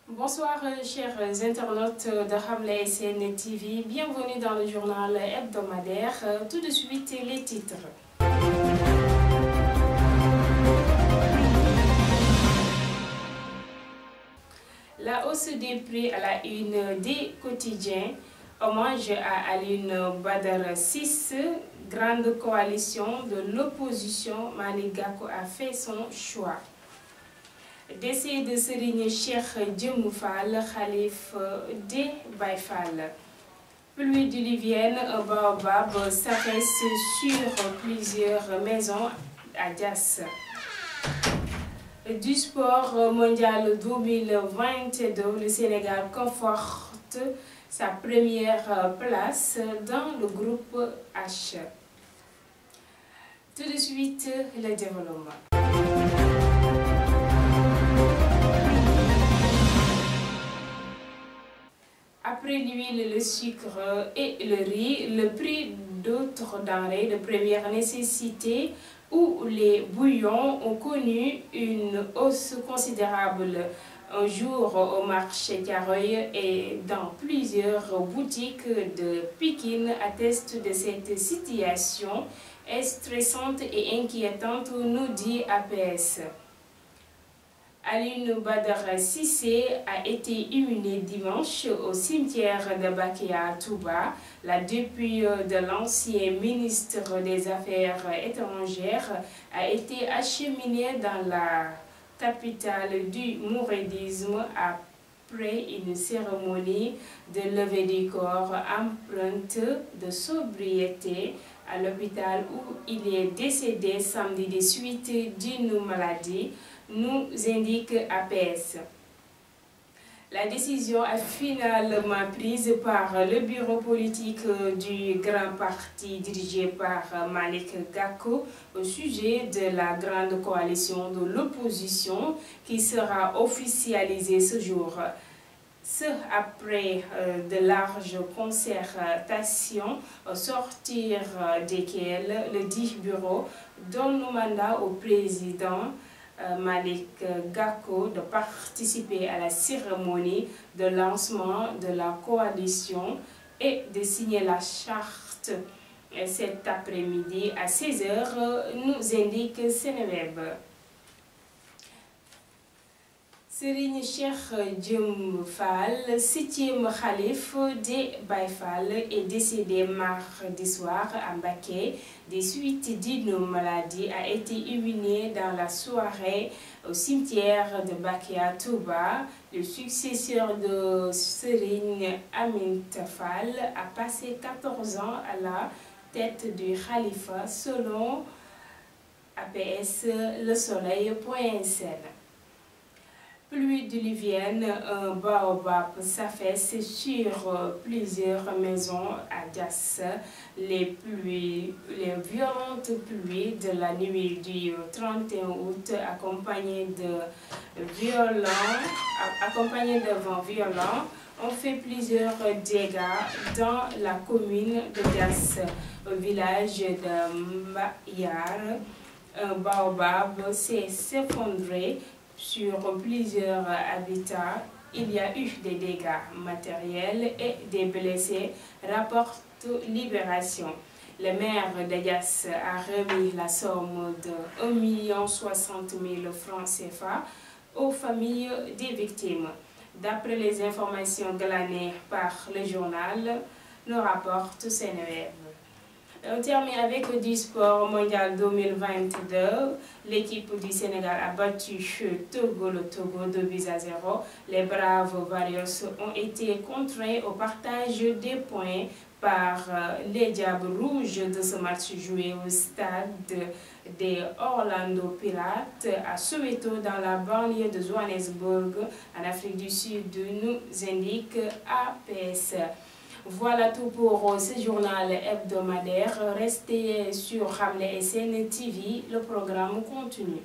Bonsoir chers internautes de Hamlet SN TV, bienvenue dans le journal hebdomadaire. Tout de suite les titres. La hausse des prix à la une des quotidiens, hommage à Alioune Badara 6, grande coalition de l'opposition, Malick Gakou a fait son choix. Décès de Serigne Cheikh Djemou Fall, Khalif des Baye Fall. Pluie diluvienne, un baobab s'affaisse sur plusieurs maisons à Diass. Du sport mondial 2022, le Sénégal conforte sa première place dans le groupe H. Tout de suite, le développement. Après l'huile, le sucre et le riz, le prix d'autres denrées de première nécessité ou les bouillons ont connu une hausse considérable. Un jour au marché Thiaroye et dans plusieurs boutiques de Pikine attestent de cette situation stressante et inquiétante, nous dit APS. Alioune Badara Cissé a été inhumé dimanche au cimetière de Bakia à Touba. La dépouille de l'ancien ministre des Affaires étrangères a été acheminée dans la capitale du mouridisme après une cérémonie de levée du corps empreinte de sobriété à l'hôpital où il est décédé samedi des suites d'une maladie, nous indique APS. La décision est finalement prise par le bureau politique du grand parti dirigé par Malick Gakou au sujet de la grande coalition de l'opposition qui sera officialisée ce jour. Ce après de larges concertations au sortir desquelles le dit bureau donne mandat au président Malick Gakou de participer à la cérémonie de lancement de la coalition et de signer la charte cet après-midi à 16 h, nous indique Seneweb. Serigne Cheikh Djemou Fall, 7e Khalif des Baye Fall, est décédé mardi soir à Mbacké des suites d'une maladie, a été inhumé dans la soirée au cimetière de Bakia Touba. Le successeur de Serigne Aminta Fall a passé 14 ans à la tête du Khalifa selon APS Le Soleil.sn. Pluie diluvienne, un baobab s'affaisse sur plusieurs maisons à Diass. Les violentes pluies de la nuit du 31 août accompagnées de vents violents ont fait plusieurs dégâts dans la commune de Diass. Au village de Mbayar, un baobab s'est effondré sur plusieurs habitats. Il y a eu des dégâts matériels et des blessés, rapporte Libération. Le maire de Diass a remis la somme de 1 060 000 francs CFA aux familles des victimes. D'après les informations glanées par le journal, nous rapporte Seneweb. On termine avec du sport mondial 2022. L'équipe du Sénégal a battu le Togo 2-0. Les braves Warriors ont été contraints au partage des points par les Diables Rouges de ce match joué au stade des Orlando Pirates à Soweto dans la banlieue de Johannesburg en Afrique du Sud, nous indique APS. Voilà tout pour ce journal hebdomadaire. Restez sur Hamlet SN TV, le programme continue.